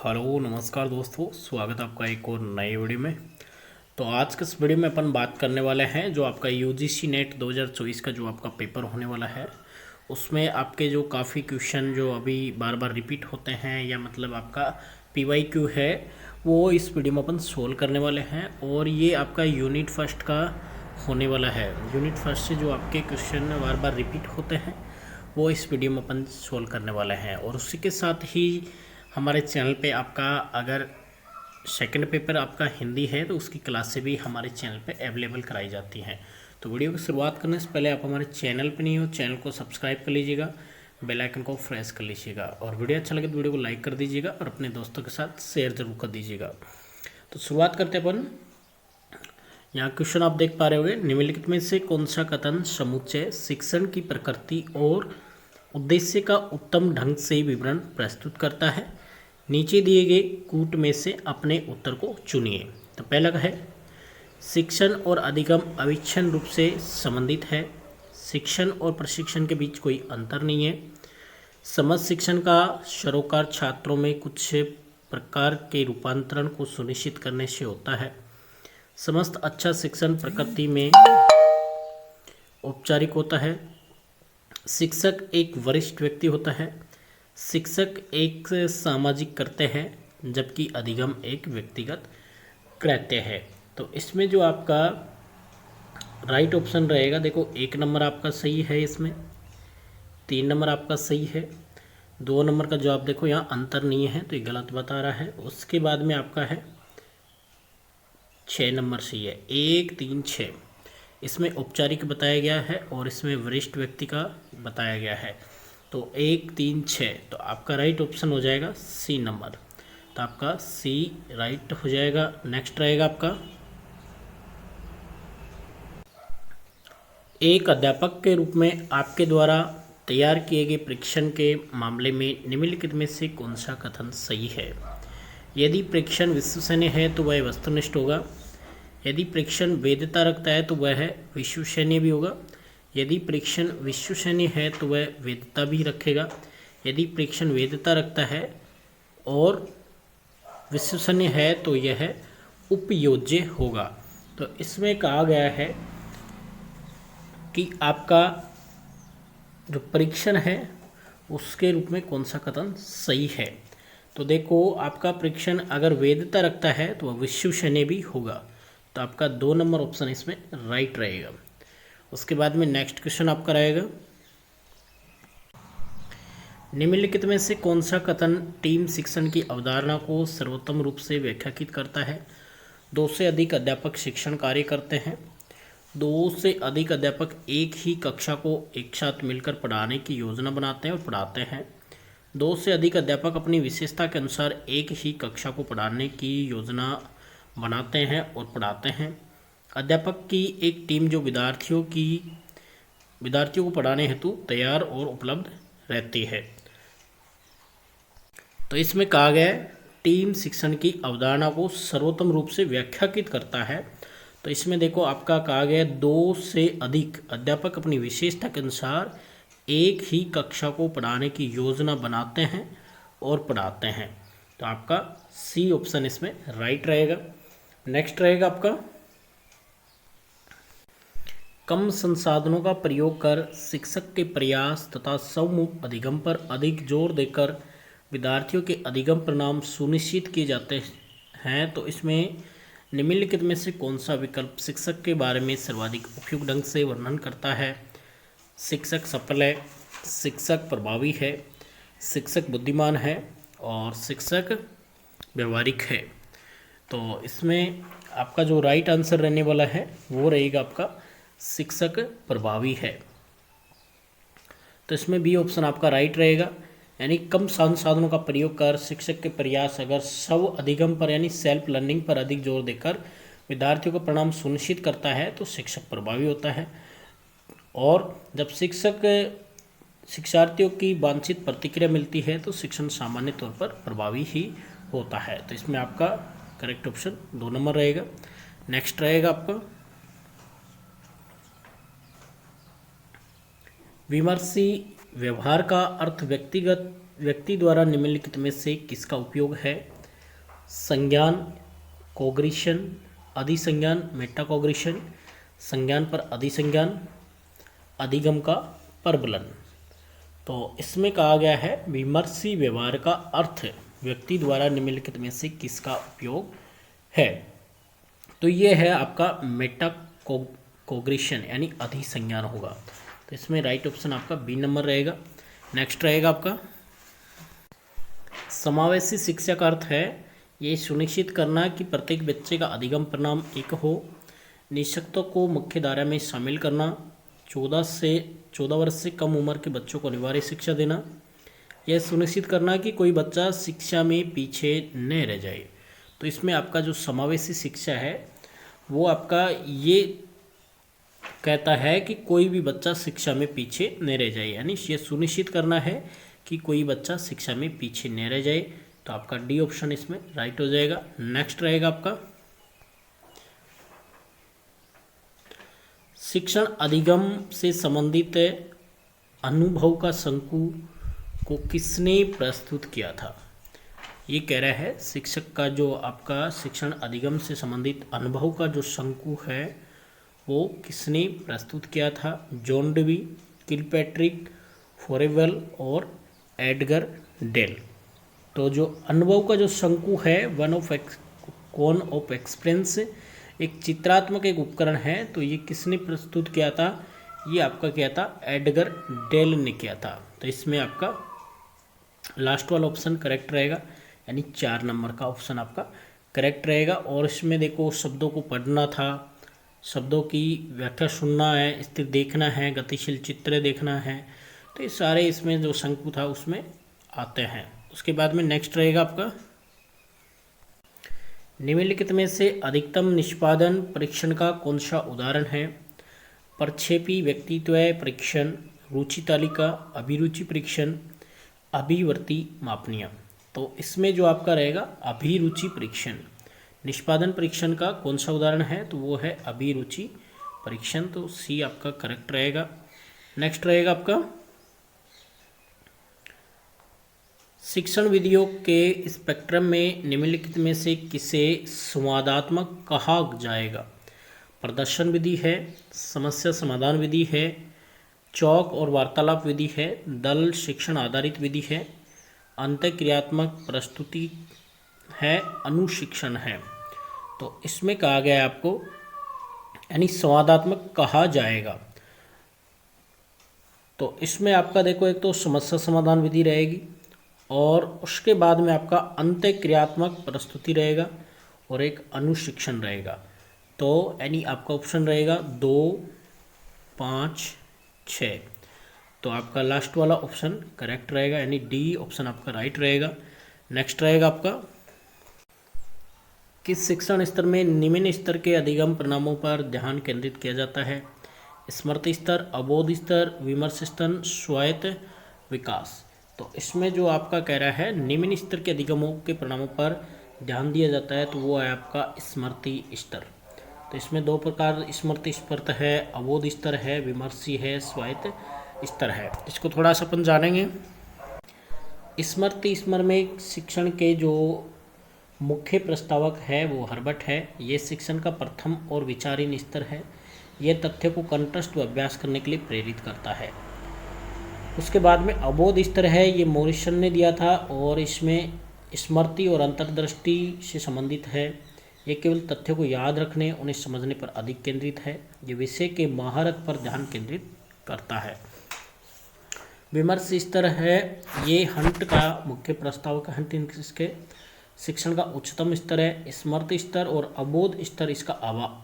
Hello नमस्कार दोस्तों, स्वागत है आपका एक और नए वीडियो में। तो आज के इस वीडियो में अपन बात करने वाले हैं जो आपका यूजीसी नेट 2024 का जो आपका पेपर होने वाला है, उसमें आपके जो काफ़ी क्वेश्चन जो अभी बार बार रिपीट होते हैं या मतलब आपका पीवाईक्यू है, वो इस वीडियो में अपन सोल्व करने वाले हैं। और ये आपका यूनिट फर्स्ट का होने वाला है। यूनिट फर्स्ट से जो आपके क्वेश्चन बार बार रिपीट होते हैं वो इस वीडियो में अपन सोल्व करने वाले हैं। और उसी के साथ ही हमारे चैनल पे आपका अगर सेकंड पेपर आपका हिंदी है तो उसकी क्लासें भी हमारे चैनल पे अवेलेबल कराई जाती हैं। तो वीडियो की शुरुआत करने से पहले आप हमारे चैनल पे नहीं हो, चैनल को सब्सक्राइब कर लीजिएगा, बेल आइकन को प्रेस कर लीजिएगा और वीडियो अच्छा लगे तो वीडियो को लाइक कर दीजिएगा और अपने दोस्तों के साथ शेयर जरूर कर दीजिएगा। तो शुरुआत करते हैं अपन। यहाँ क्वेश्चन आप देख पा रहे होंगे, निम्नलिखित में से कौन सा कथन समुच्चय शिक्षण की प्रकृति और उद्देश्य का उत्तम ढंग से विवरण प्रस्तुत करता है? नीचे दिए गए कूट में से अपने उत्तर को चुनिए। तो पहला है शिक्षण और अधिगम अविच्छिन्न रूप से संबंधित है। शिक्षण और प्रशिक्षण के बीच कोई अंतर नहीं है। समझ शिक्षण का सरोकार छात्रों में कुछ प्रकार के रूपांतरण को सुनिश्चित करने से होता है। समस्त अच्छा शिक्षण प्रकृति में औपचारिक होता है। शिक्षक एक वरिष्ठ व्यक्ति होता है। शिक्षक एक सामाजिक कृत्य है जबकि अधिगम एक व्यक्तिगत कृत्य है। तो इसमें जो आपका राइट ऑप्शन रहेगा, देखो 1 नंबर आपका सही है, इसमें 3 नंबर आपका सही है, 2 नंबर का जवाब देखो यहाँ अंतर नहीं है तो ये गलत बता रहा है। उसके बाद में आपका है 6 नंबर सही है, 1 3 6 इसमें औपचारिक बताया गया है और इसमें वरिष्ठ व्यक्ति का बताया गया है। तो 1 3 6 तो आपका राइट ऑप्शन हो जाएगा सी नंबर। तो आपका सी राइट हो जाएगा। नेक्स्ट रहेगा आपका, एक अध्यापक के रूप में आपके द्वारा तैयार किए गए परीक्षण के मामले में निम्नलिखित में से कौन सा कथन सही है? यदि परीक्षण विश्वसनीय है तो वह वस्तुनिष्ठ होगा। यदि परीक्षण वैधता रखता है तो वह विश्वसनीय भी होगा। यदि परीक्षण विश्वसनीय है तो वह वैधता भी रखेगा। यदि परीक्षण वैधता रखता है और विश्वसनीय है तो यह उपयोज्य होगा। तो इसमें कहा गया है कि आपका जो परीक्षण है उसके रूप में कौन सा कथन सही है। तो देखो आपका परीक्षण अगर वैधता रखता है तो वह विश्वसनीय भी होगा। तो आपका 2 नंबर ऑप्शन इसमें राइट रहेगा। उसके बाद में नेक्स्ट क्वेश्चन आपका रहेगा, निम्नलिखित में से कौन सा कथन टीम शिक्षण की अवधारणा को सर्वोत्तम रूप से व्याख्यायित करता है? 2 से अधिक अध्यापक शिक्षण कार्य करते हैं। 2 से अधिक अध्यापक एक ही कक्षा को एक साथ मिलकर पढ़ाने की योजना बनाते हैं और पढ़ाते हैं। 2 से अधिक अध्यापक अपनी विशेषता के अनुसार एक ही कक्षा को पढ़ाने की योजना बनाते हैं और पढ़ाते हैं। अध्यापक की एक टीम जो विद्यार्थियों को पढ़ाने हेतु तैयार और उपलब्ध रहती है। तो इसमें कहा गया है टीम शिक्षण की अवधारणा को सर्वोत्तम रूप से व्याख्यायित करता है। तो इसमें देखो आपका कहा गया 2 से अधिक अध्यापक अपनी विशेषता के अनुसार एक ही कक्षा को पढ़ाने की योजना बनाते हैं और पढ़ाते हैं। तो आपका सी ऑप्शन इसमें राइट रहेगा। नेक्स्ट रहेगा आपका, कम संसाधनों का प्रयोग कर शिक्षक के प्रयास तथा समूह अधिगम पर अधिक जोर देकर विद्यार्थियों के अधिगम परिणाम सुनिश्चित किए जाते हैं। तो इसमें निम्नलिखित में से कौन सा विकल्प शिक्षक के बारे में सर्वाधिक उपयुक्त ढंग से वर्णन करता है? शिक्षक सफल है, शिक्षक प्रभावी है, शिक्षक बुद्धिमान है और शिक्षक व्यवहारिक है। तो इसमें आपका जो राइट आंसर रहने वाला है वो रहेगा आपका शिक्षक प्रभावी है। तो इसमें बी ऑप्शन आपका राइट रहेगा, यानी कम संसाधनों का प्रयोग कर शिक्षक के प्रयास अगर स्व अधिगम पर यानी सेल्फ लर्निंग पर अधिक जोर देकर विद्यार्थियों का परिणाम सुनिश्चित करता है तो शिक्षक प्रभावी होता है। और जब शिक्षार्थियों की वांछित प्रतिक्रिया मिलती है तो शिक्षण सामान्य तौर पर प्रभावी ही होता है। तो इसमें आपका करेक्ट ऑप्शन 2 नंबर रहेगा। नेक्स्ट रहेगा आपका, विमर्शी व्यवहार का अर्थ व्यक्ति द्वारा निम्नलिखित में से किसका उपयोग है? संज्ञान, कोग्निशन, अधिसंज्ञान, मेटाकोग्निशन, संज्ञान पर अधिसंज्ञान, अधिगम का प्रबलन। तो इसमें कहा गया है विमर्शी व्यवहार का अर्थ व्यक्ति द्वारा निम्नलिखित में से किसका उपयोग है। तो ये है आपका मेटाकोग्निशन यानी अधिसंज्ञान होगा। तो इसमें राइट ऑप्शन आपका बी नंबर रहेगा। नेक्स्ट रहेगा आपका समावेशी शिक्षा का अर्थ है ये सुनिश्चित करना कि प्रत्येक बच्चे का अधिगम परिणाम एक हो, निःशक्तों को मुख्य धारा में शामिल करना, 14 वर्ष से कम उम्र के बच्चों को अनिवार्य शिक्षा देना, यह सुनिश्चित करना कि कोई बच्चा शिक्षा में पीछे न रह जाए। तो इसमें आपका जो समावेशी शिक्षा है वो आपका ये कहता है कि कोई भी बच्चा शिक्षा में पीछे न रह जाए, यानी ये सुनिश्चित करना है कि कोई बच्चा शिक्षा में पीछे न रह जाए। तो आपका डी ऑप्शन इसमें राइट हो जाएगा। नेक्स्ट रहेगा आपका शिक्षण अधिगम से संबंधित अनुभव का शंकु को किसने प्रस्तुत किया था। ये कह रहा है शिक्षक का जो आपका शिक्षण अधिगम से संबंधित अनुभव का जो शंकु है वो किसने प्रस्तुत किया था। जॉन डेवी, किलपैट्रिक, फोरेवेल और एडगर डेल। तो जो अनुभव का जो शंकु है कोन ऑफ एक्सपीरियंस एक चित्रात्मक एक उपकरण है। तो ये किसने प्रस्तुत किया था, ये आपका क्या था, एडगर डेल ने किया था। तो इसमें आपका लास्ट वाला ऑप्शन करेक्ट रहेगा, यानी 4 नंबर का ऑप्शन आपका करेक्ट रहेगा। और इसमें देखो शब्दों को पढ़ना था, शब्दों की व्याख्या सुनना है, स्थिर देखना है, गतिशील चित्र देखना है। तो ये सारे इसमें जो शंकु था उसमें आते हैं। उसके बाद में नेक्स्ट रहेगा आपका निम्नलिखित में से अधिकतम निष्पादन परीक्षण का कौन सा उदाहरण है। प्रक्षेपी व्यक्तित्व परीक्षण, रुचि तालिका, अभिरुचि परीक्षण, अभिवर्ती मापनियाँ। तो इसमें जो आपका रहेगा अभिरुचि परीक्षण, निष्पादन परीक्षण का कौन सा उदाहरण है, तो वो है अभिरुचि परीक्षण। तो सी आपका करेक्ट रहेगा। नेक्स्ट रहेगा आपका शिक्षण विधियों के स्पेक्ट्रम में निम्नलिखित में से किसे संवादात्मक कहा जाएगा। प्रदर्शन विधि है, समस्या समाधान विधि है, चौक और वार्तालाप विधि है, दल शिक्षण आधारित विधि है, अंतःक्रियात्मक प्रस्तुति है, अनुशिक्षण है। तो इसमें कहा गया है आपको यानी संवादात्मक कहा जाएगा। तो इसमें आपका देखो एक तो समस्या समाधान विधि रहेगी और उसके बाद में आपका अंतःक्रियात्मक प्रस्तुति रहेगा और एक अनुशिक्षण रहेगा। तो यानी आपका ऑप्शन रहेगा 2, 5, 6। तो आपका लास्ट वाला ऑप्शन करेक्ट रहेगा, यानी डी ऑप्शन आपका राइट रहेगा। नेक्स्ट रहेगा आपका किस शिक्षण स्तर में निम्न स्तर के अधिगम परिणामों पर ध्यान केंद्रित किया जाता है। स्मृति स्तर, अबोध स्तर, विमर्श स्तर, स्वायत्त विकास। तो इसमें जो आपका कह रहा है निम्न स्तर के अधिगमों के परिणामों पर ध्यान दिया जाता है, तो वो है आपका स्मृति स्तर। तो इसमें 2 प्रकार स्मृति स्तर है, अबोध स्तर है, विमर्शी है, स्वायत्त स्तर है। इसको थोड़ा सा अपन जानेंगे। स्मृति स्तर में शिक्षण के जो मुख्य प्रस्तावक है वो हर्बर्ट है। ये शिक्षण का प्रथम और विचारीन स्तर है। यह तथ्य को कंठस्थ व अभ्यास करने के लिए प्रेरित करता है। उसके बाद में अबोध स्तर है, ये मॉरिसन ने दिया था और इसमें स्मृति और अंतर्दृष्टि से संबंधित है। ये केवल तथ्यों को याद रखने, उन्हें समझने पर अधिक केंद्रित है। ये विषय के महारत पर ध्यान केंद्रित करता है। विमर्श स्तर है, ये हंट का मुख्य प्रस्तावक है। हंट इसके शिक्षण का उच्चतम स्तर है। स्मृति स्तर और अबोध स्तर इसका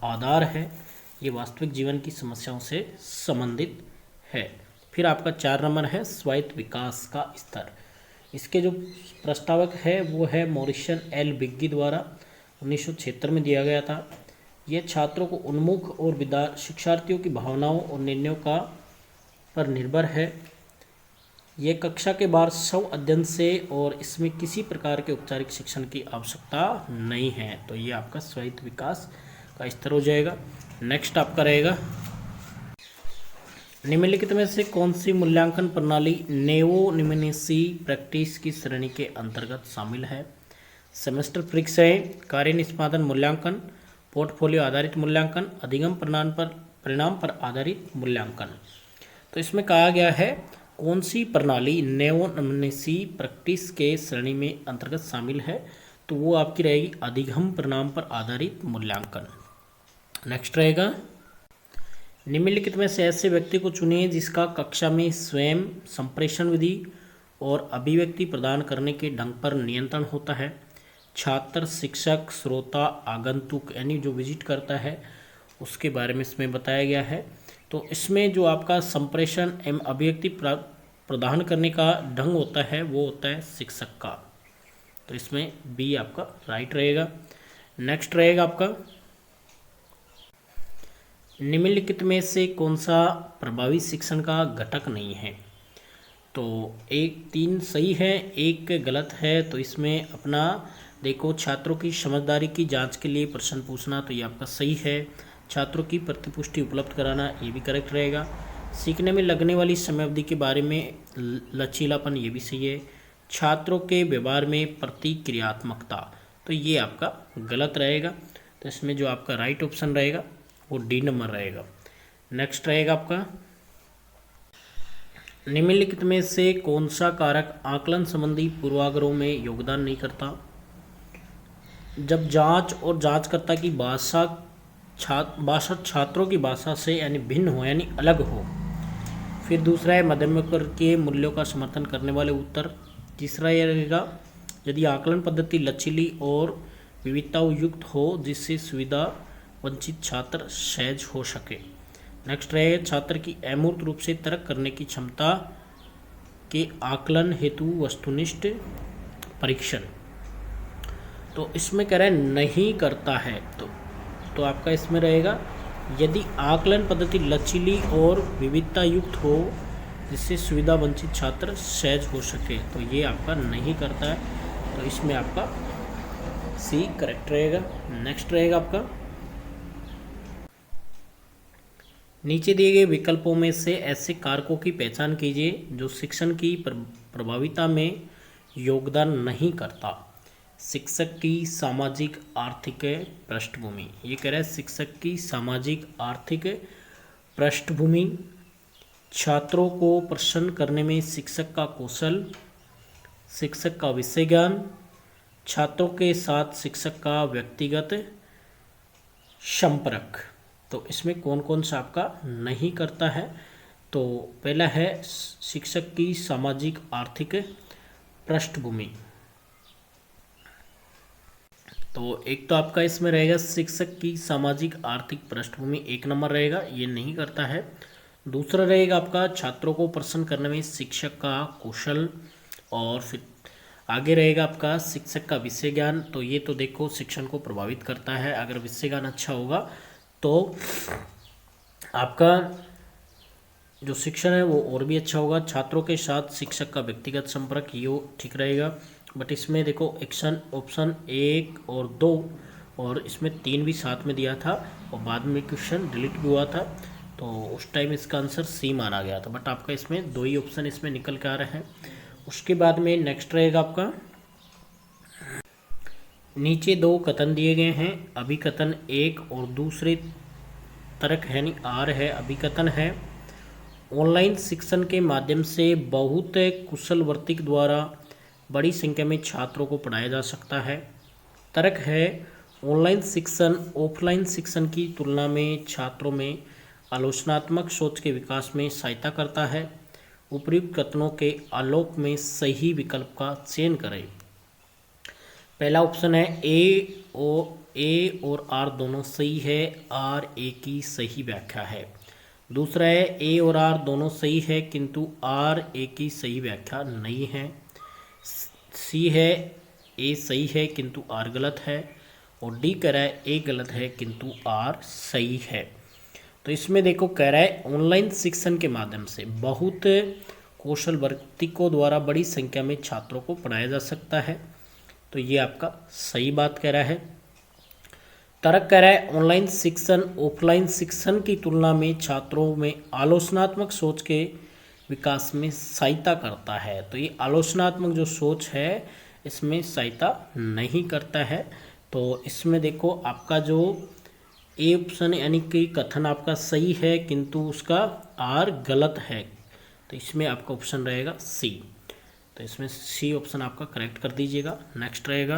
आधार है। ये वास्तविक जीवन की समस्याओं से संबंधित है। फिर आपका 4 नंबर है स्वायत्त विकास का स्तर। इसके जो प्रस्तावक है वो है मॉरिसन एल बिग्गी द्वारा 1976 में दिया गया था। यह छात्रों को उन्मुख और शिक्षार्थियों की भावनाओं और निर्णयों का पर निर्भर है। यह कक्षा के बाहर स्व अध्ययन से और इसमें किसी प्रकार के औपचारिक शिक्षण की आवश्यकता नहीं है। तो ये आपका स्वायत्त विकास का स्तर हो जाएगा। नेक्स्ट आपका रहेगा निम्नलिखित में से कौन सी मूल्यांकन प्रणाली नेवो निम्नेसी प्रैक्टिस की श्रेणी के अंतर्गत शामिल है। सेमेस्टर परीक्षाएं, कार्य निष्पादन मूल्यांकन, पोर्टफोलियो आधारित मूल्यांकन, अधिगम परिणाम पर आधारित मूल्यांकन। तो इसमें कहा गया है कौन सी प्रणाली नेवोनमनेसी प्रैक्टिस के श्रेणी में अंतर्गत शामिल है, तो वो आपकी रहेगी अधिगम परिणाम पर आधारित मूल्यांकन। नेक्स्ट रहेगा, निम्नलिखित में से ऐसे व्यक्ति को चुनिए जिसका कक्षा में स्वयं संप्रेषण विधि और अभिव्यक्ति प्रदान करने के ढंग पर नियंत्रण होता है। छात्र, शिक्षक, श्रोता, आगंतुक यानी जो विजिट करता है उसके बारे में इसमें बताया गया है। तो इसमें जो आपका संप्रेषण एवं अभिव्यक्ति प्रदान करने का ढंग होता है वो होता है शिक्षक का। तो इसमें बी आपका राइट रहेगा। नेक्स्ट रहेगा आपका, निम्नलिखित में से कौन सा प्रभावी शिक्षण का घटक नहीं है। तो 3 सही है, 1 गलत है। तो इसमें अपना देखो, छात्रों की समझदारी की जांच के लिए प्रश्न पूछना, तो ये आपका सही है। छात्रों की प्रतिपुष्टि उपलब्ध कराना, ये भी करेक्ट रहेगा। सीखने में लगने वाली समय अवधि के बारे में लचीलापन, ये भी सही है। छात्रों के व्यवहार में प्रतिक्रियात्मकता, तो ये आपका गलत रहेगा। तो इसमें जो आपका राइट ऑप्शन रहेगा वो डी नंबर रहेगा। नेक्स्ट रहेगा आपका, निम्नलिखित में से कौन सा कारक आकलन संबंधी पूर्वाग्रहों में योगदान नहीं करता। जब जांच और जांचकर्ता की भाषा छात्रों की भाषा से यानी भिन्न हो यानी अलग हो। फिर दूसरा है मध्यम वर्ग के मूल्यों का समर्थन करने वाले उत्तर। तीसरा यह रहेगा, यदि आकलन पद्धति लचीली और विविधताओं युक्त हो जिससे सुविधा वंचित छात्र सहज हो सके। नेक्स्ट रहेगा, छात्र की अमूर्त रूप से तर्क करने की क्षमता के आकलन हेतु वस्तुनिष्ठ परीक्षण। तो इसमें कह रहा है नहीं करता है। तो आपका इसमें रहेगा, यदि आकलन पद्धति लचीली और विविधता युक्त हो जिससे सुविधा वंचित छात्र सहज हो सके, तो ये आपका नहीं करता है। तो इसमें आपका सी करेक्ट रहेगा। नेक्स्ट रहेगा आपका, नीचे दिए गए विकल्पों में से ऐसे कारकों की पहचान कीजिए जो शिक्षण की प्रभाविता में योगदान नहीं करता। शिक्षक की सामाजिक आर्थिक पृष्ठभूमि, ये कह रहा है शिक्षक की सामाजिक आर्थिक पृष्ठभूमि, छात्रों को प्रसन्न करने में शिक्षक का कौशल, शिक्षक का विषय ज्ञान, छात्रों के साथ शिक्षक का व्यक्तिगत संपर्क। तो इसमें कौन कौन सा आपका नहीं करता है। तो पहला है शिक्षक की सामाजिक आर्थिक पृष्ठभूमि। तो एक तो आपका इसमें रहेगा शिक्षक की सामाजिक आर्थिक पृष्ठभूमि, 1 नंबर रहेगा, ये नहीं करता है। दूसरा रहेगा आपका छात्रों को प्रसन्न करने में शिक्षक का कौशल, और फिर आगे रहेगा आपका शिक्षक का विषय ज्ञान। तो ये तो देखो शिक्षण को प्रभावित करता है, अगर विषय ज्ञान अच्छा होगा तो आपका जो शिक्षण है वो और भी अच्छा होगा। छात्रों के साथ शिक्षक का व्यक्तिगत संपर्क, ये ठीक रहेगा। बट इसमें देखो ऑप्शन 1 और 2 और इसमें 3 भी साथ में दिया था और बाद में क्वेश्चन डिलीट भी हुआ था, तो उस टाइम इसका आंसर सी माना गया था। बट आपका इसमें 2 ही ऑप्शन इसमें निकल के आ रहे हैं। उसके बाद में नेक्स्ट रहेगा आपका, नीचे 2 कथन दिए गए हैं, अभिकथन 1 और दूसरे तर्क यानी आर है। अभिकथन है, ऑनलाइन शिक्षण के माध्यम से बहुत कुशल वर्तिक द्वारा बड़ी संख्या में छात्रों को पढ़ाया जा सकता है। तर्क है, ऑनलाइन शिक्षण ऑफलाइन शिक्षण की तुलना में छात्रों में आलोचनात्मक सोच के विकास में सहायता करता है। उपर्युक्त कथनों के आलोक में सही विकल्प का चयन करें। पहला ऑप्शन है ए और आर दोनों सही है, आर ए की सही व्याख्या है। दूसरा है ए और आर दोनों सही है किंतु आर ए की सही व्याख्या नहीं है। सी है ए सही है किंतु आर गलत है, और डी कह रहा है ए गलत है किंतु आर सही है। तो इसमें देखो कह रहा है ऑनलाइन शिक्षण के माध्यम से बहुत कौशल वर्तिकों द्वारा बड़ी संख्या में छात्रों को पढ़ाया जा सकता है, तो ये आपका सही बात कह रहा है। तर्क कह रहा है ऑनलाइन शिक्षण ऑफलाइन शिक्षण की तुलना में छात्रों में आलोचनात्मक सोच के विकास में सहायता करता है। तो ये आलोचनात्मक जो सोच है इसमें सहायता नहीं करता है। तो इसमें देखो आपका जो ए ऑप्शन यानी कि कथन आपका सही है किंतु उसका आर गलत है, तो इसमें आपका ऑप्शन रहेगा सी। तो इसमें सी ऑप्शन आपका करेक्ट कर दीजिएगा। नेक्स्ट रहेगा,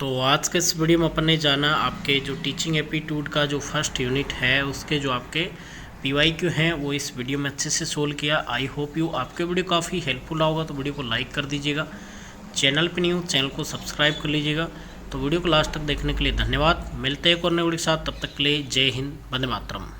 तो आज के इस वीडियो में अपन ने जाना आपके जो टीचिंग एप्टीट्यूड का जो फर्स्ट यूनिट है उसके जो आपके PYQ हैं वो इस वीडियो में अच्छे से सोल्व किया। आई होप यू आपके वीडियो काफ़ी हेल्पफुल होगा, तो वीडियो को लाइक कर दीजिएगा। चैनल पे नहीं हो चैनल को सब्सक्राइब कर लीजिएगा। तो वीडियो को लास्ट तक देखने के लिए धन्यवाद। मिलते हैं एक और नए वीडियो के साथ, तब तक के लिए जय हिंद, वंदे मातरम।